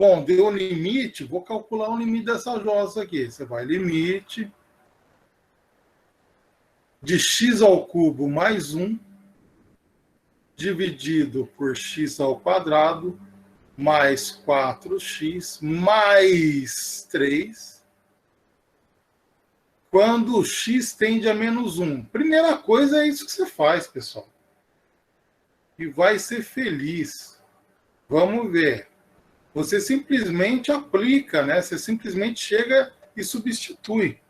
Bom, deu o limite, vou calcular o limite dessa jossa aqui. Você vai limite de x ao cubo mais 1 dividido por x ao quadrado mais 4x mais 3, quando o x tende a menos 1. Primeira coisa é isso que você faz, pessoal. E vai ser feliz. Vamos ver. Você simplesmente aplica, né? Você simplesmente chega e substitui.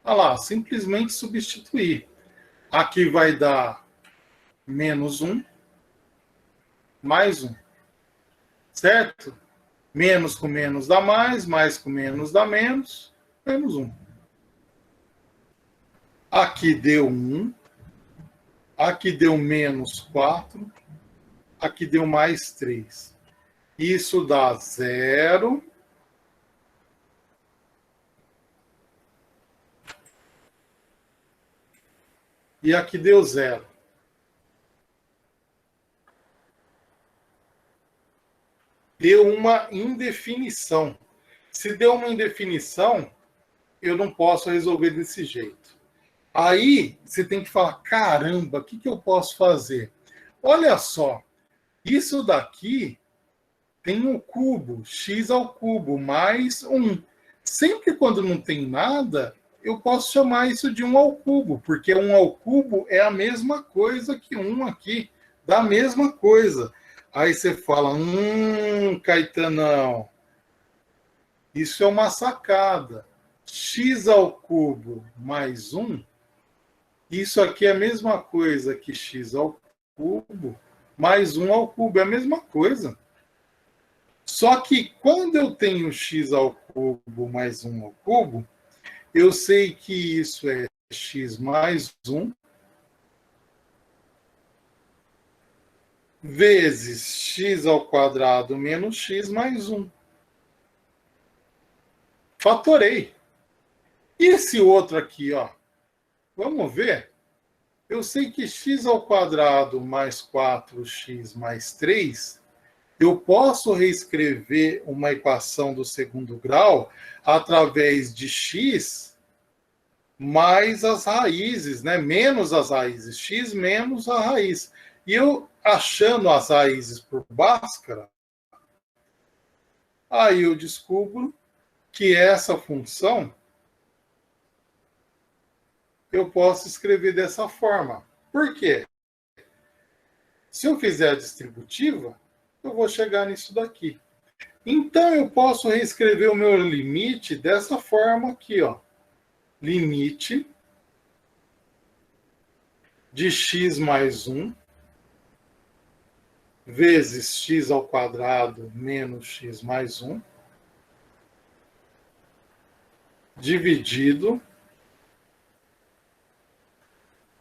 Olha lá, simplesmente substituir. Aqui vai dar menos 1, mais 1. Certo? Menos com menos dá mais com menos dá menos 1. Aqui deu 1, aqui deu menos 4, aqui deu mais 3. Isso dá 0. E aqui deu 0. Deu uma indefinição. Se deu uma indefinição, eu não posso resolver desse jeito. Aí você tem que falar, caramba, o que eu posso fazer? Olha só, isso daqui tem um cubo, x ao cubo, mais 1. Sempre quando não tem nada, eu posso chamar isso de 1 ao cubo, porque 1 ao cubo é a mesma coisa que 1 aqui, da mesma coisa. Aí você fala, Caetanão, isso é uma sacada. X ao cubo mais 1, isso aqui é a mesma coisa que x ao cubo mais 1 ao cubo, é a mesma coisa. Só que quando eu tenho x ao cubo mais 1 ao cubo, eu sei que isso é x mais 1 vezes x ao quadrado menos x mais 1. Fatorei. E esse outro aqui, ó, vamos ver? Eu sei que x ao quadrado mais 4x mais 3, eu posso reescrever uma equação do segundo grau através de x mais as raízes, né? Menos as raízes, x menos a raiz. E eu, achando as raízes por Bhaskara, aí eu descubro que essa função eu posso escrever dessa forma. Por quê? Se eu fizer a distributiva, eu vou chegar nisso daqui. Então, eu posso reescrever o meu limite dessa forma aqui, ó. Limite de x mais 1 vezes x ao quadrado menos x mais 1 dividido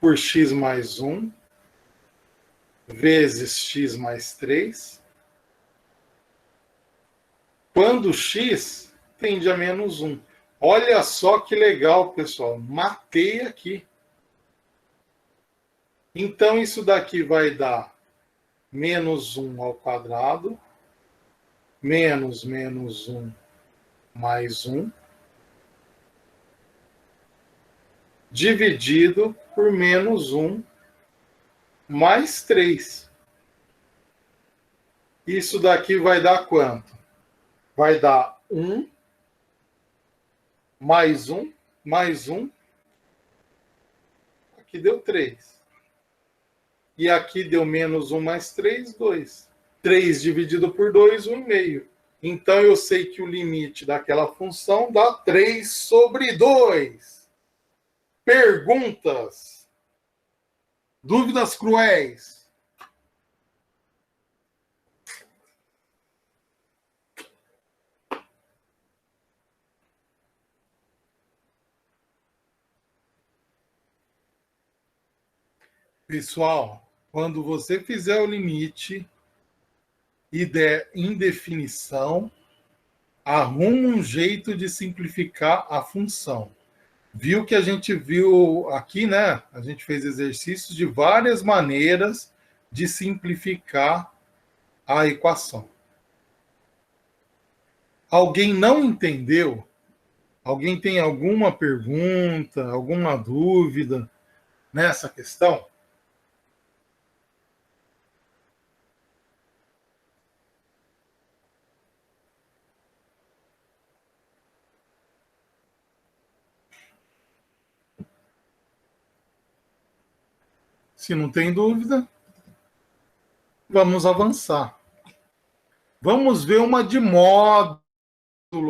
por x mais 1 vezes x mais 3, quando x tende a menos 1. Olha só que legal, pessoal. Matei aqui. Então, isso daqui vai dar menos 1 ao quadrado, menos 1 mais 1, dividido por menos 1 mais 3. Isso daqui vai dar quanto? Vai dar 1 mais 1 mais 1. Aqui deu 3. E aqui deu menos 1 mais 3, 2. 3 dividido por 2, 1,5. Então, eu sei que o limite daquela função dá 3 sobre 2. Perguntas? Dúvidas cruéis? Pessoal, quando você fizer o limite e der indefinição, arruma um jeito de simplificar a função. Viu que a gente viu aqui, né? A gente fez exercícios de várias maneiras de simplificar a equação. Alguém não entendeu? Alguém tem alguma pergunta, alguma dúvida nessa questão? Se não tem dúvida, vamos avançar. Vamos ver uma de módulo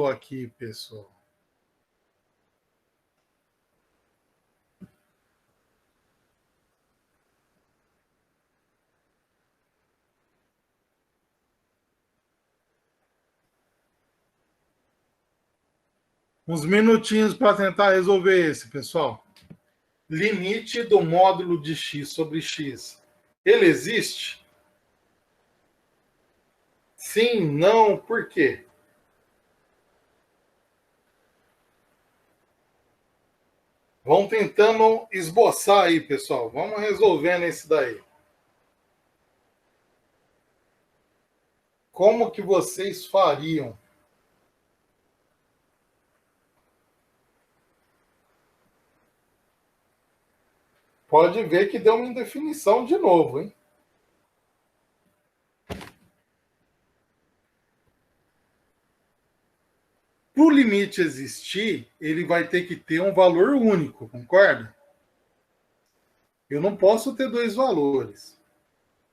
aqui, pessoal. Uns minutinhos para tentar resolver esse, pessoal. Limite do módulo de x sobre x. Ele existe? Sim, não, por quê? Vamos tentando esboçar aí, pessoal. Vamos resolvendo esse daí. Como que vocês fariam? Pode ver que deu uma indefinição de novo, hein? Para o limite existir, ele vai ter que ter um valor único, concorda? Eu não posso ter dois valores.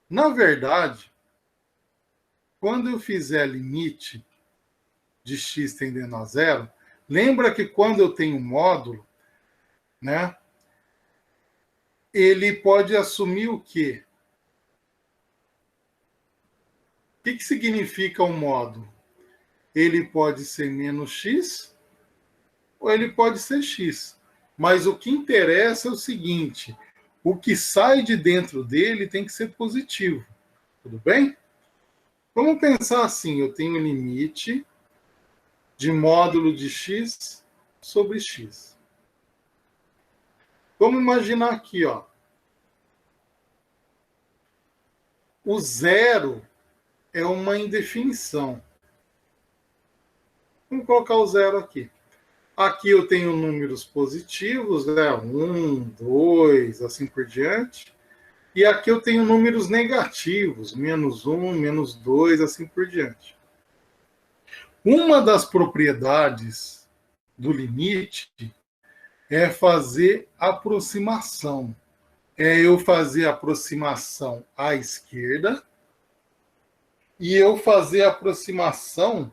Na verdade, quando eu fizer limite de x tendendo a zero, lembra que quando eu tenho módulo, né, ele pode assumir o quê? O que significa um módulo? Ele pode ser menos x ou ele pode ser x. Mas o que interessa é o seguinte, o que sai de dentro dele tem que ser positivo. Tudo bem? Vamos pensar assim, eu tenho limite de módulo de x sobre x. Vamos imaginar aqui, ó. O zero é uma indefinição. Vamos colocar o zero aqui. Aqui eu tenho números positivos, né? 1, 2, assim por diante. E aqui eu tenho números negativos, menos 1, menos 2, assim por diante. Uma das propriedades do limite é fazer aproximação. É eu fazer aproximação à esquerda e eu fazer aproximação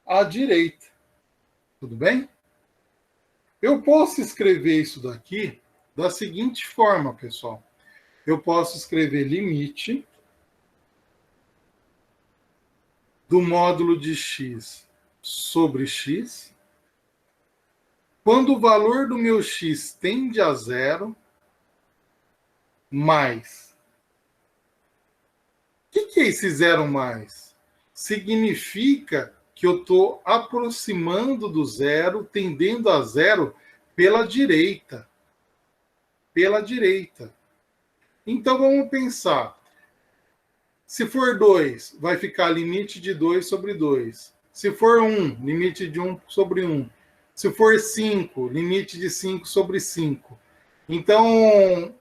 à direita. Tudo bem? Eu posso escrever isso daqui da seguinte forma, pessoal. Eu posso escrever limite do módulo de x sobre x, quando o valor do meu x tende a zero, mais. O que é esse zero mais? Significa que eu estou aproximando do zero, tendendo a zero pela direita. Pela direita. Então vamos pensar. Se for 2, vai ficar limite de 2 sobre 2. Se for 1, limite de 1 sobre 1. Se for 5, limite de 5 sobre 5. Então,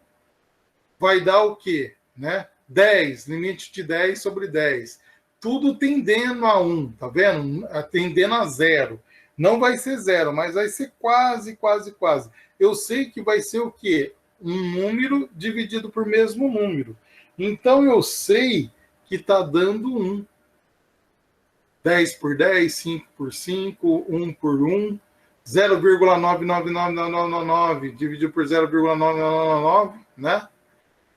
vai dar o quê? Né? 10, limite de 10 sobre 10. Tudo tendendo a 1, tá vendo? Tendendo a 0. Não vai ser 0, mas vai ser quase, quase, quase. Eu sei que vai ser o quê? Um número dividido por mesmo número. Então, eu sei que está dando 1. 10 por 10, 5 por 5, 1 por 1, 0,99999 dividido por 0,9999, né?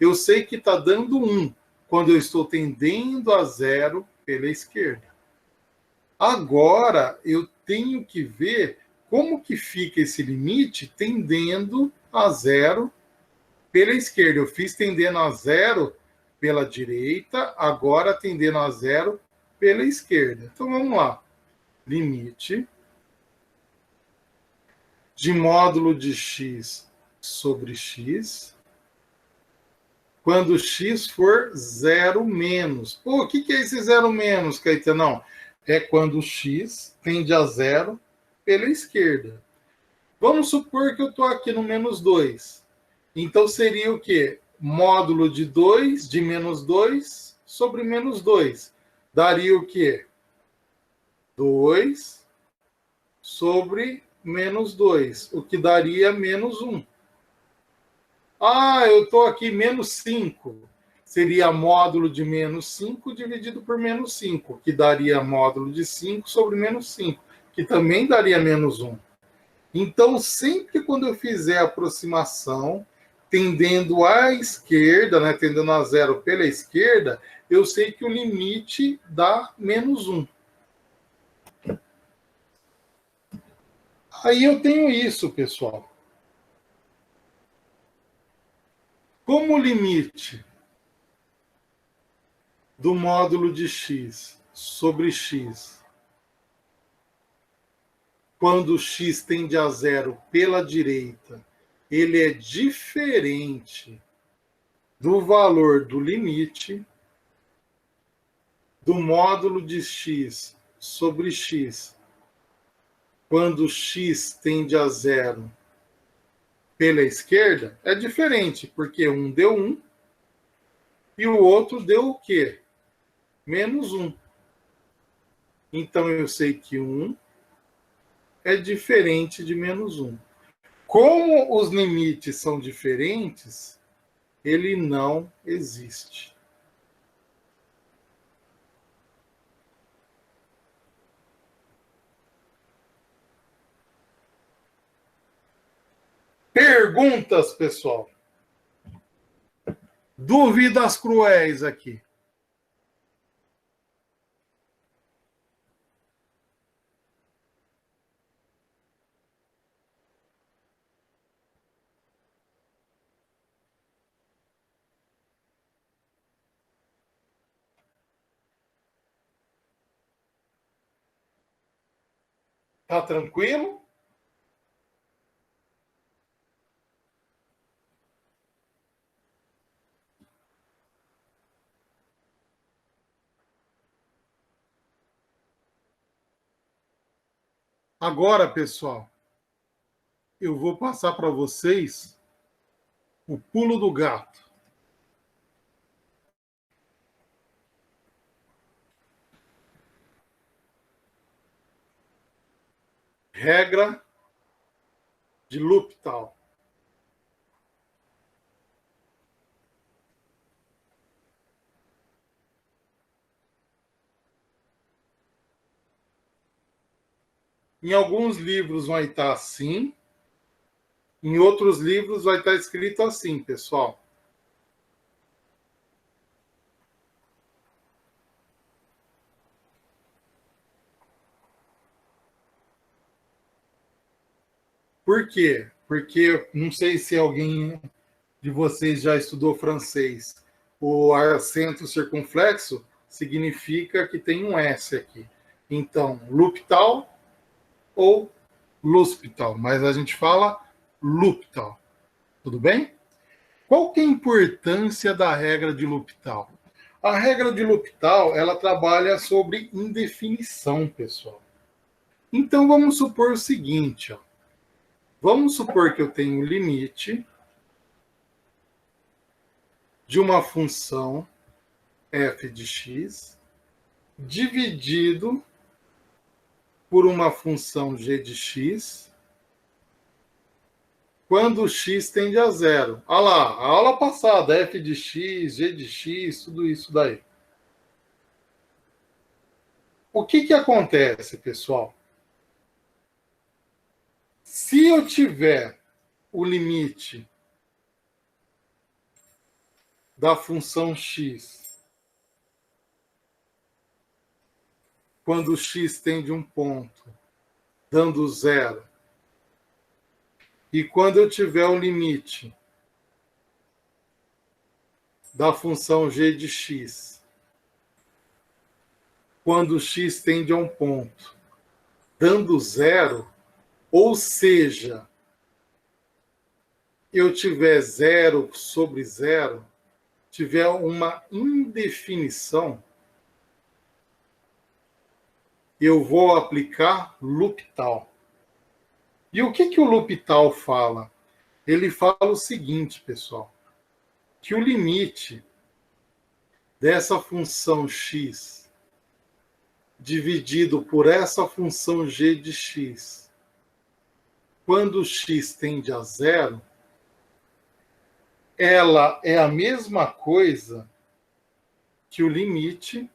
Eu sei que está dando 1 quando eu estou tendendo a zero pela esquerda. Agora, eu tenho que ver como que fica esse limite tendendo a zero pela esquerda. Eu fiz tendendo a zero pela direita, agora tendendo a zero pela esquerda. Então, vamos lá. Limite de módulo de x sobre x, quando x for zero menos. Pô, o que é esse zero menos, Caetanão? É quando x tende a zero pela esquerda. Vamos supor que eu estou aqui no menos 2. Então seria o quê? Módulo de 2, de menos 2, sobre menos 2. Daria o quê? 2 sobre menos 2, o que daria menos 1. Ah, eu estou aqui menos 5. Seria módulo de menos 5 dividido por menos 5, que daria módulo de 5 sobre menos 5, que também daria menos 1. Então, sempre quando eu fizer a aproximação, tendendo à esquerda, né, tendendo a zero pela esquerda, eu sei que o limite dá menos 1. Aí eu tenho isso, pessoal. Como o limite do módulo de x sobre x, quando x tende a zero pela direita, ele é diferente do valor do limite do módulo de x sobre x, quando x tende a zero pela esquerda, é diferente, porque um deu 1 e o outro deu o quê? Menos 1. Então eu sei que 1 é diferente de menos 1. Como os limites são diferentes, ele não existe. Perguntas, pessoal? Dúvidas cruéis aqui. Tá tranquilo? Agora, pessoal, eu vou passar para vocês o pulo do gato. Regra de L'Hopital. Em alguns livros vai estar assim, em outros livros vai estar escrito assim, pessoal. Por quê? Porque não sei se alguém de vocês já estudou francês. O acento circunflexo significa que tem um S aqui. Então, L'Hopital ou L'Hospital, mas a gente fala L'Hopital. Tudo bem? Qual que é a importância da regra de L'Hopital? A regra de L'Hopital, ela trabalha sobre indefinição, pessoal. Então, vamos supor o seguinte, ó. Vamos supor que eu tenho o limite de uma função f de x dividido por uma função g de x quando x tende a zero. Olha lá, a aula passada, f de x, g de x, tudo isso daí. O que acontece, pessoal? Se eu tiver o limite da função x quando x tende um ponto, dando zero, e quando eu tiver o limite da função g de x, quando x tende a um ponto, dando zero, ou seja, eu tiver 0 sobre 0, tiver uma indefinição, eu vou aplicar L'Hopital. E o que o L'Hopital fala? Ele fala o seguinte, pessoal, que o limite dessa função x dividido por essa função g de x, quando x tende a 0, ela é a mesma coisa que o limite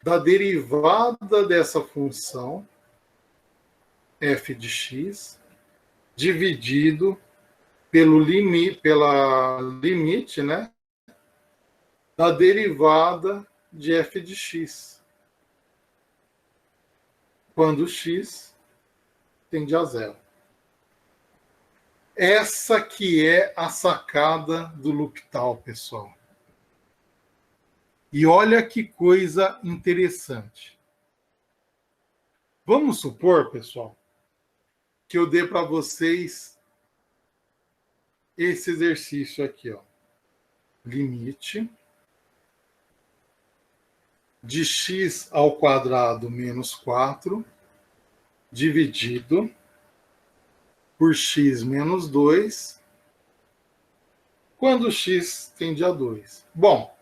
da derivada dessa função f de x dividido pela limite, né, da derivada de f de x, quando x tende a 0. Essa que é a sacada do L'Hopital, pessoal. E olha que coisa interessante. Vamos supor, pessoal, que eu dê para vocês esse exercício aqui, ó. Limite de x ao quadrado menos 4 dividido por x menos 2 quando x tende a 2. Bom,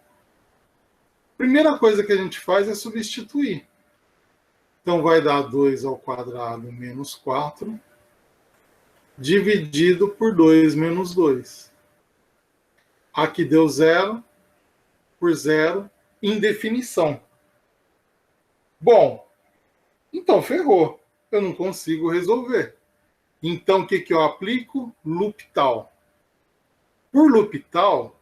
primeira coisa que a gente faz é substituir. Então, vai dar 2 ao quadrado menos 4 dividido por 2 menos 2. Aqui deu 0 por 0, indefinição. Bom, então ferrou. Eu não consigo resolver. Então, o que eu aplico? L'Hopital. Por L'Hopital,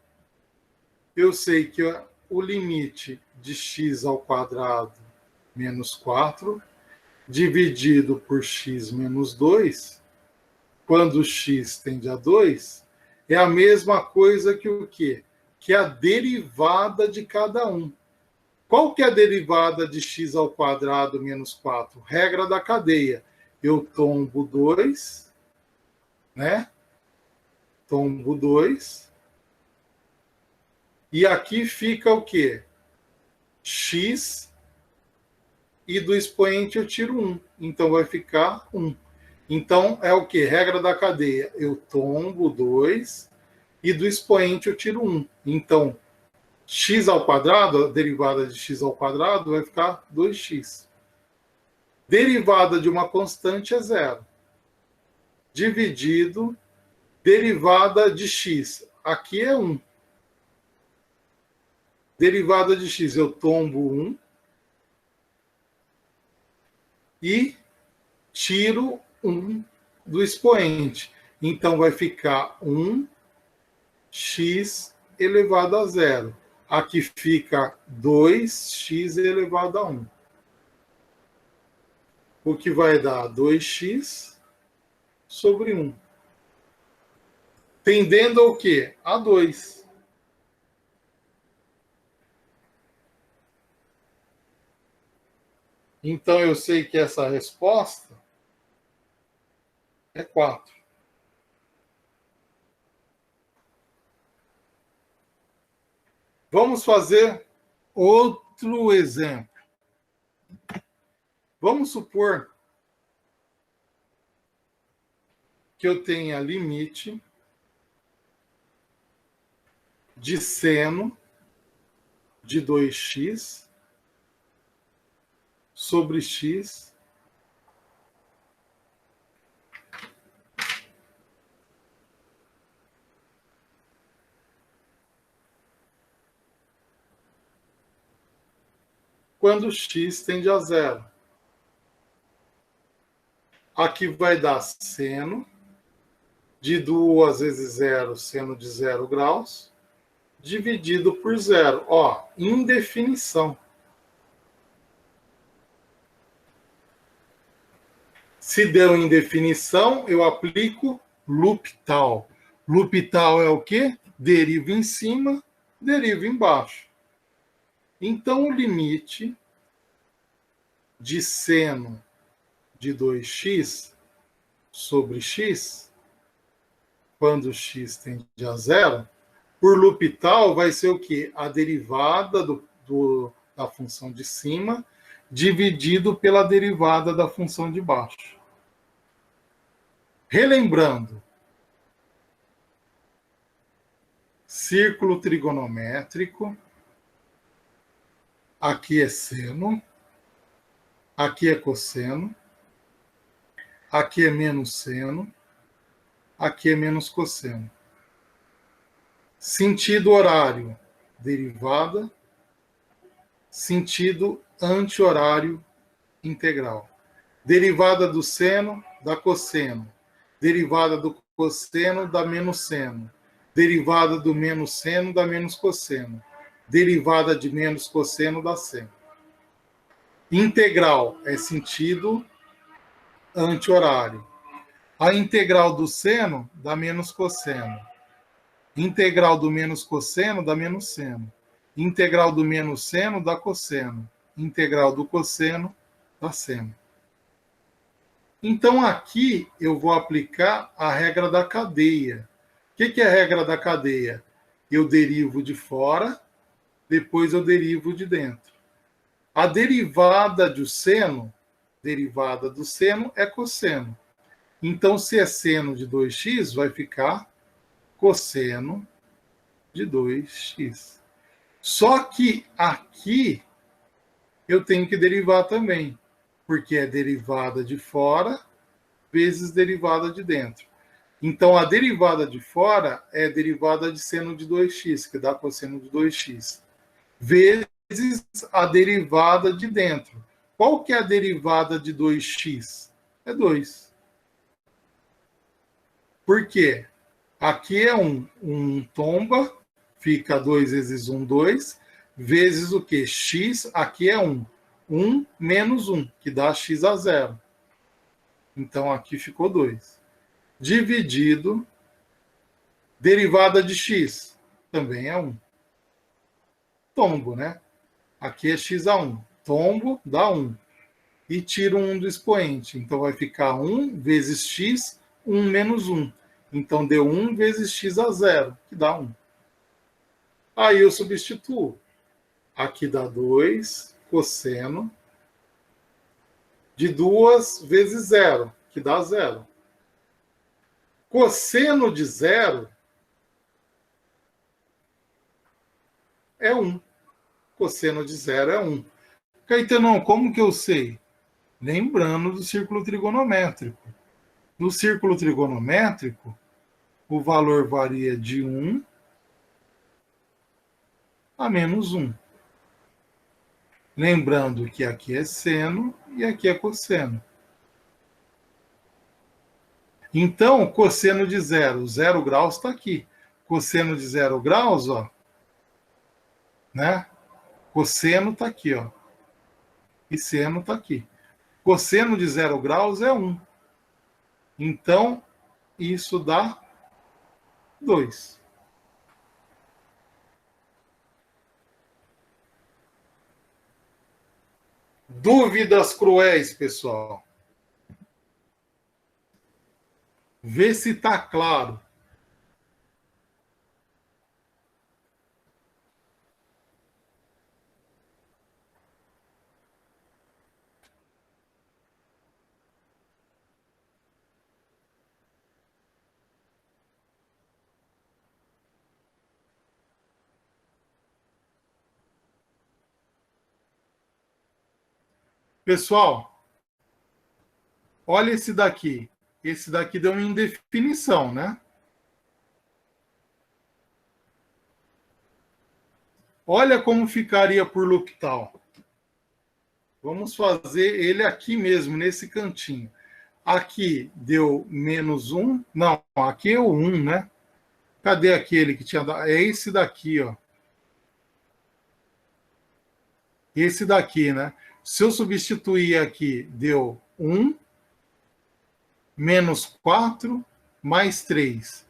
eu sei que o limite de x ao quadrado menos 4 dividido por x menos 2, quando x tende a 2, é a mesma coisa que o quê? Que a derivada de cada um. Qual que é a derivada de x ao quadrado menos 4? Regra da cadeia. Eu tombo 2, né? Tombo 2. E aqui fica o quê? X, e do expoente eu tiro 1. Então vai ficar 1. Então é o quê? Regra da cadeia. Eu tombo 2 e do expoente eu tiro 1. Então, x ao quadrado, a derivada de x ao quadrado, vai ficar 2x. Derivada de uma constante é 0. Dividido, derivada de x. Aqui é 1. Derivada de x, eu tombo 1 e tiro 1 do expoente. Então, vai ficar 1x elevado a 0. Aqui fica 2x elevado a 1. O que vai dar 2x sobre 1. Tendendo ao quê? A 2. Então, eu sei que essa resposta é 4. Vamos fazer outro exemplo. Vamos supor que eu tenha limite de seno de 2x sobre x quando x tende a 0. Aqui vai dar seno de 2 vezes 0, seno de 0 graus, dividido por 0. Ó, indefinição. Se deu indefinição, eu aplico L'Hopital. L'Hopital é o quê? Deriva em cima, deriva embaixo. Então, o limite de seno de 2x sobre x quando x tende a zero, por L'Hopital vai ser o quê? A derivada da função de cima dividido pela derivada da função de baixo. Relembrando, círculo trigonométrico, aqui é seno, aqui é cosseno, aqui é menos seno, aqui é menos cosseno. Sentido horário, derivada. Sentido anti-horário, integral. Derivada do seno, dá cosseno. Derivada do cosseno, dá menos seno. Derivada do menos seno, dá menos cosseno. Derivada de menos cosseno, dá seno. Integral é sentido anti-horário. A integral do seno dá menos cosseno. Integral do menos cosseno dá menos seno. Integral do menos seno dá cosseno. Integral do cosseno dá seno. Então, aqui eu vou aplicar a regra da cadeia. O que é a regra da cadeia? Eu derivo de fora, depois eu derivo de dentro. A derivada do seno é cosseno. Então, se é seno de 2x, vai ficar cosseno de 2x. Só que aqui eu tenho que derivar também, porque é derivada de fora vezes derivada de dentro. Então, a derivada de fora é derivada de seno de 2x, que dá cosseno de 2x, vezes a derivada de dentro. Qual que é a derivada de 2x? É 2. Por quê? Aqui é 1. 1 tomba, fica 2 vezes 1, 2, vezes o quê? X, aqui é 1. 1 menos 1, que dá x a 0. Então, aqui ficou 2. Dividido, derivada de x, também é 1. Tombo, né? Aqui é x a 1. Tombo dá 1. E tiro 1 do expoente. Então, vai ficar 1 vezes x, 1 menos 1. Então, deu 1 vezes x a 0, que dá 1. Aí eu substituo. Aqui dá 2 cosseno de 2 vezes 0, que dá 0. Cosseno de 0 é 1. Cosseno de 0 é 1. Caetano, como que eu sei? Lembrando do círculo trigonométrico. No círculo trigonométrico, o valor varia de 1 a menos 1. Lembrando que aqui é seno e aqui é cosseno. Então, cosseno de 0, 0 graus está aqui. Cosseno de 0 graus, ó, né? Cosseno está aqui, ó. E seno está aqui. Cosseno de 0 graus é 1. Então, isso dá 2. Dúvidas cruéis, pessoal? Vê se está claro. Pessoal, olha esse daqui. Esse daqui deu uma indefinição, né? Olha como ficaria por L'Hopital. Vamos fazer ele aqui mesmo, nesse cantinho. Aqui deu menos 1. Não, aqui é o 1, né? Cadê aquele que tinha dado? É esse daqui, ó. Esse daqui, né? Se eu substituir aqui, deu 1, menos 4, mais 3.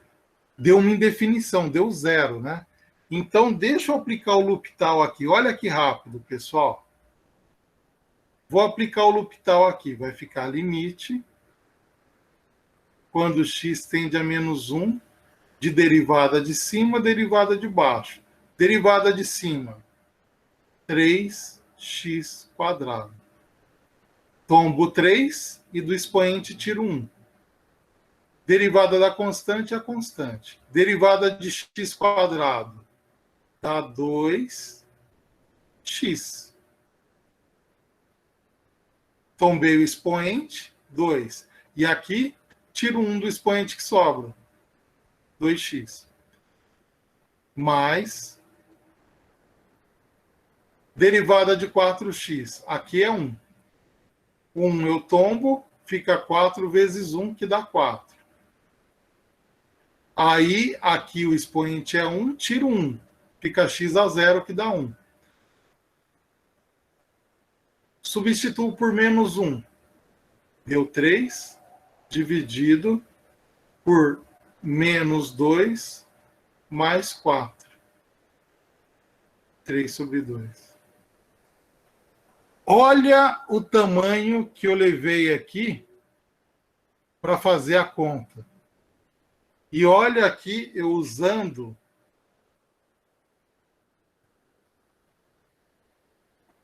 Deu uma indefinição, deu 0, né? Então, deixa eu aplicar o L'Hopital aqui. Olha que rápido, pessoal. Vou aplicar o L'Hopital aqui. Vai ficar limite. Quando x tende a menos 1, de derivada de cima, derivada de baixo. Derivada de cima, 3x quadrado. Tombo 3 e do expoente tiro 1. Derivada da constante é a constante. Derivada de x quadrado dá 2x. Tombei o expoente, 2. E aqui, tiro 1 do expoente que sobra, 2x. Mais derivada de 4x. Aqui é 1. 1 eu tombo, fica 4 vezes 1, que dá 4. Aí, aqui o expoente é 1, tiro 1. Fica x a 0, que dá 1. Substituo por menos 1. Deu 3, dividido por menos 2, mais 4. 3 sobre 2. Olha o tamanho que eu levei aqui para fazer a conta. E olha aqui eu usando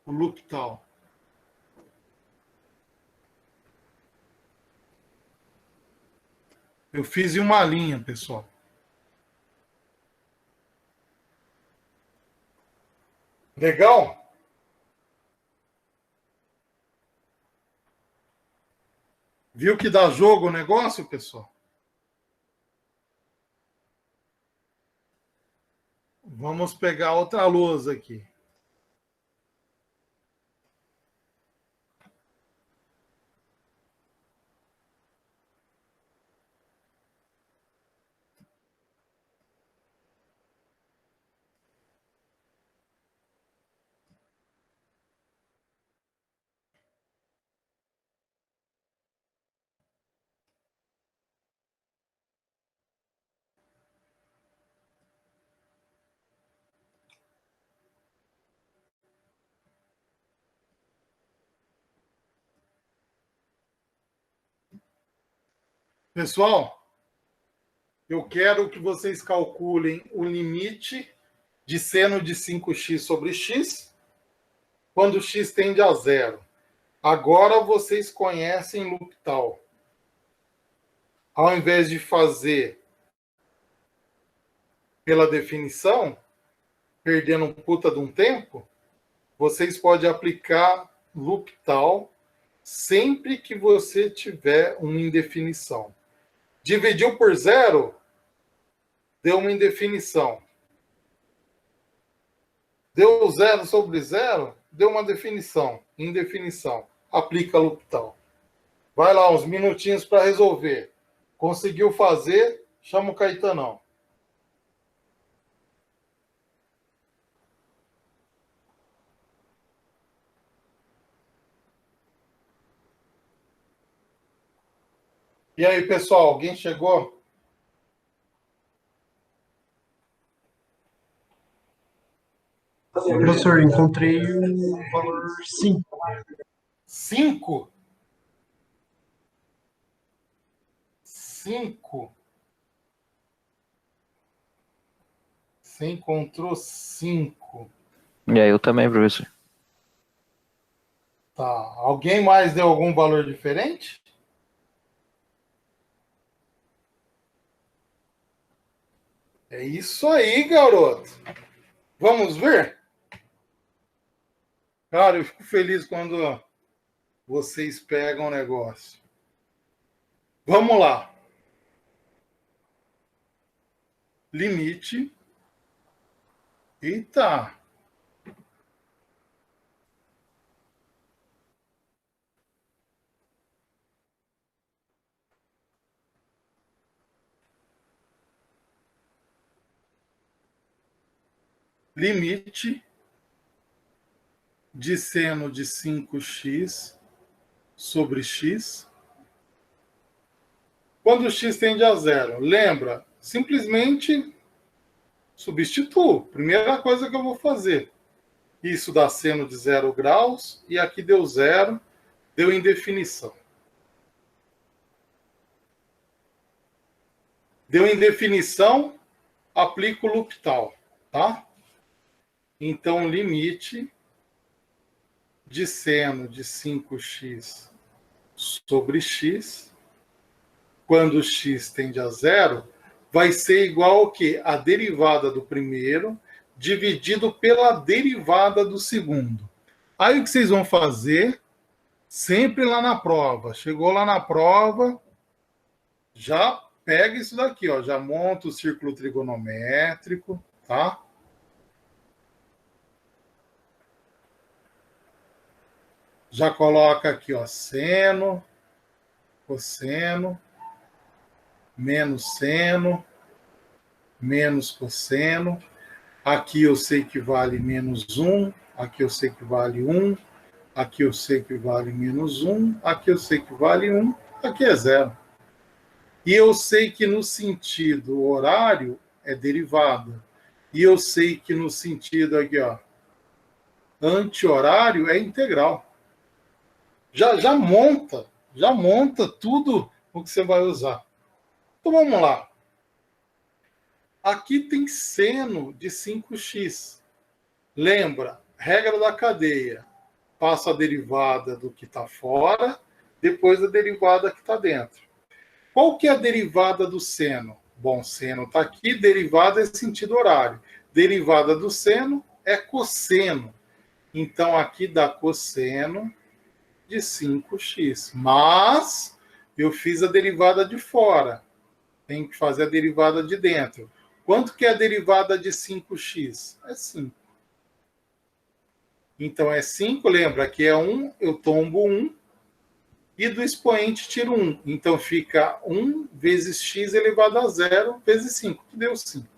o L'Hopital. Eu fiz em uma linha, pessoal. Legal? Viu que dá jogo o negócio, pessoal? Vamos pegar outra lousa aqui. Pessoal, eu quero que vocês calculem o limite de seno de 5x sobre x quando x tende a 0. Agora vocês conhecem L'Hopital. Ao invés de fazer pela definição, perdendo um puta de um tempo, vocês podem aplicar L'Hopital sempre que você tiver uma indefinição. Dividiu por 0, deu uma indefinição. Deu 0 sobre 0, deu uma definição. Indefinição. Aplica L'Hopital. Vai lá, uns minutinhos para resolver. Conseguiu fazer? Chama o Caetanão. E aí, pessoal, alguém chegou? Professor, encontrei o valor 5. 5? 5? Você encontrou 5. E aí, eu também, professor. Tá. Alguém mais deu algum valor diferente? É isso aí, garoto. Vamos ver? Cara, eu fico feliz quando vocês pegam o negócio. Vamos lá. Limite. Eita. Limite de seno de 5x sobre x. Quando x tende a 0. Lembra? Simplesmente substituo. Primeira coisa que eu vou fazer. Isso dá seno de 0 graus. E aqui deu 0. Deu indefinição. Deu indefinição, aplico o L'Hopital, tá? Então, limite de seno de 5x sobre x, quando x tende a zero, vai ser igual ao quê? A derivada do primeiro dividido pela derivada do segundo. Aí o que vocês vão fazer, sempre lá na prova. Chegou lá na prova, já pega isso daqui, ó, já monta o círculo trigonométrico, tá? Já coloca aqui, ó, seno, cosseno, menos seno, menos cosseno. Aqui eu sei que vale menos 1, aqui eu sei que vale 1, aqui eu sei que vale menos 1, aqui eu sei que vale 1, aqui é zero. E eu sei que no sentido horário é derivada. E eu sei que no sentido aqui, ó, anti-horário é integral. Já monta tudo o que você vai usar. Então vamos lá. Aqui tem seno de 5x. Lembra, regra da cadeia. Passa a derivada do que está fora, depois a derivada que está dentro. Qual que é a derivada do seno? Bom, seno está aqui, derivada é sentido horário. Derivada do seno é cosseno. Então, aqui dá cosseno de 5x. Mas eu fiz a derivada de fora. Tem que fazer a derivada de dentro. Quanto que é a derivada de 5x? É 5. Então, é 5, lembra que é 1, eu tombo 1. E do expoente tiro 1. Então, fica 1 vezes x elevado a 0 vezes 5, que deu 5.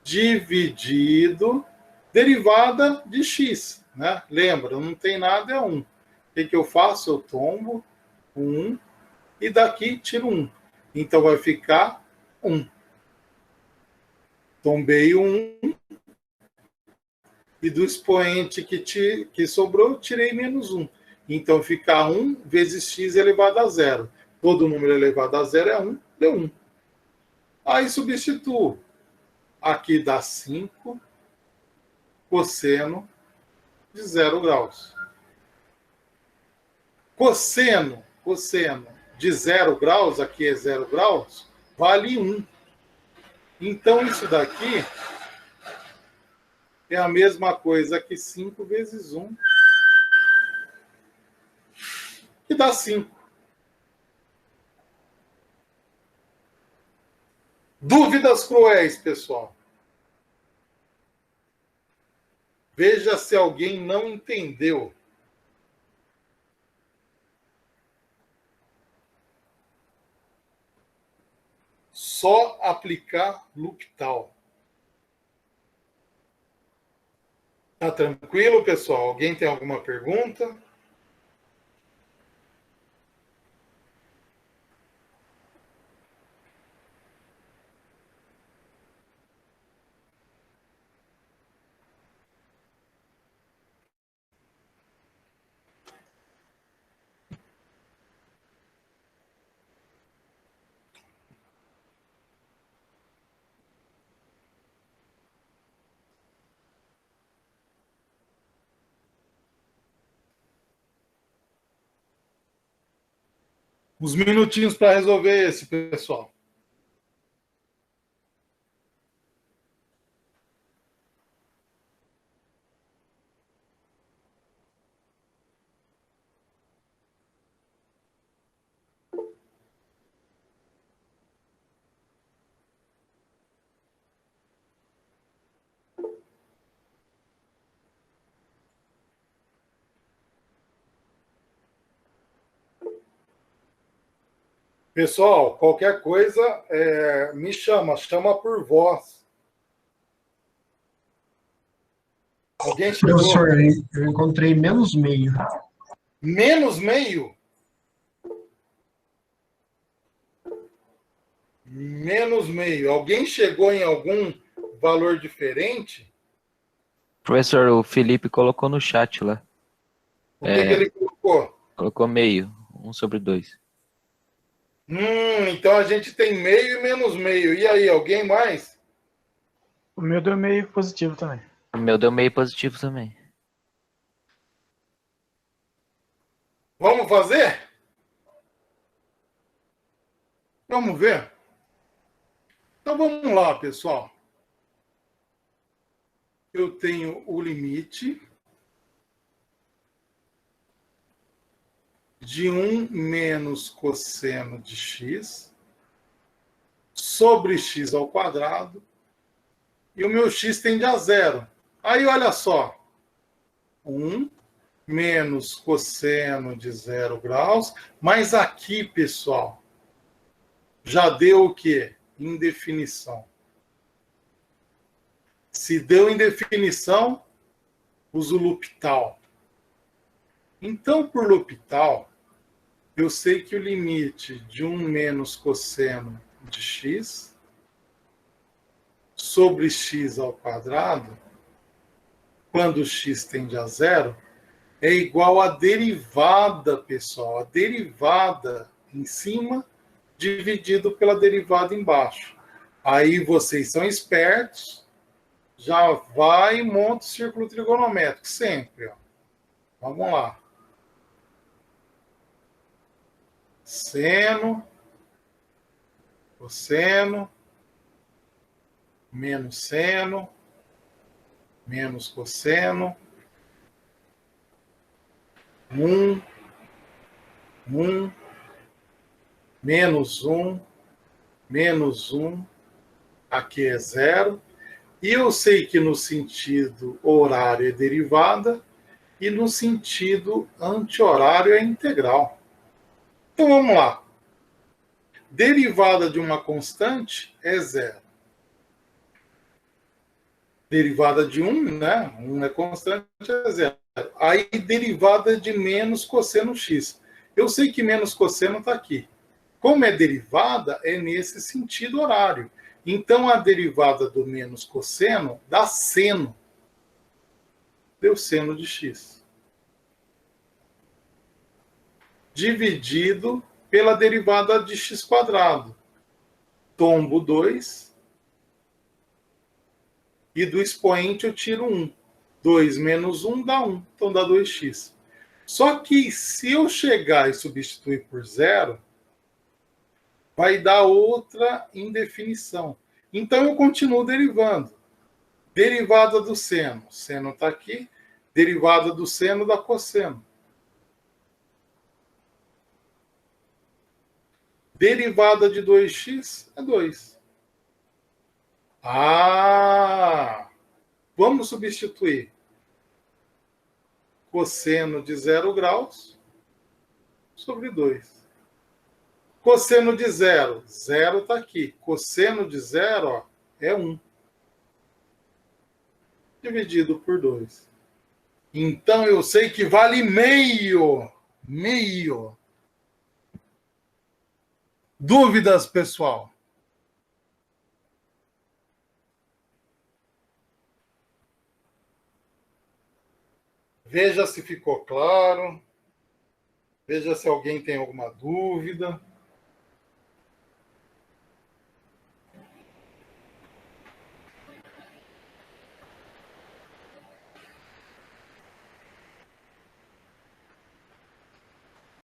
Dividido, derivada de x. Né? Lembra, não tem nada, é 1. O que eu faço? Eu tombo 1 e daqui tiro 1. Então, vai ficar 1. Tombei 1 e do expoente que sobrou, tirei menos 1. Então, fica 1 vezes x elevado a 0. Todo número elevado a 0 é 1, deu 1. Aí, substituo. Aqui dá 5 cosseno de 0 graus. Cosseno de 0 graus, aqui é 0 graus, vale 1. Então, isso daqui é a mesma coisa que 5 vezes 1, que dá 5. Dúvidas cruéis, pessoal? Veja se alguém não entendeu. Só aplicar L'Hopital. Tá tranquilo, pessoal? Alguém tem alguma pergunta? Uns minutinhos para resolver esse, pessoal. Pessoal, qualquer coisa, me chama por voz. Alguém chegou? Professor, eu encontrei menos meio. Menos meio? Menos meio. Alguém chegou em algum valor diferente? Professor, o Felipe colocou no chat lá. O que ele colocou? Colocou meio, 1/2. Então a gente tem meio e menos meio. E aí, alguém mais? O meu deu meio positivo também. O meu deu meio positivo também. Vamos fazer? Vamos ver? Então vamos lá, pessoal. Eu tenho o limite de 1 menos cosseno de x sobre x ao quadrado, e o meu x tende a zero. Aí, olha só, 1 menos cosseno de 0 graus, mas aqui, pessoal, já deu o quê? Indefinição. Se deu indefinição, uso L'Hopital. Então, por L'Hopital, eu sei que o limite de 1 menos cosseno de x sobre x ao quadrado, quando x tende a zero, é igual à derivada, pessoal. A derivada em cima dividido pela derivada embaixo. Aí vocês são espertos, já vai e monta o círculo trigonométrico, sempre. Ó. Vamos lá. Seno, cosseno, menos seno, menos cosseno, 1, menos 1, menos 1, aqui é zero. E eu sei que no sentido horário é derivada e no sentido anti-horário é integral. Então vamos lá. Derivada de uma constante é zero. Derivada de 1, né? 1 é constante, é zero. Aí derivada de menos cosseno x. Eu sei que menos cosseno está aqui. Como é derivada, é nesse sentido horário. Então, a derivada do menos cosseno dá seno. Deu seno de x. Dividido pela derivada de x quadrado. Tombo 2. E do expoente eu tiro 1. 2 menos 1 dá 1. Então dá 2x. Só que se eu chegar e substituir por zero, vai dar outra indefinição. Então eu continuo derivando. Derivada do seno. Seno está aqui. Derivada do seno dá cosseno. Derivada de 2x é 2. Vamos substituir. Cosseno de 0 graus sobre 2. Cosseno de 0. 0 está aqui. Cosseno de 0 ó, é 1. Dividido por 2. Então eu sei que vale meio. Meio. Dúvidas, pessoal? Veja se ficou claro. Veja se alguém tem alguma dúvida.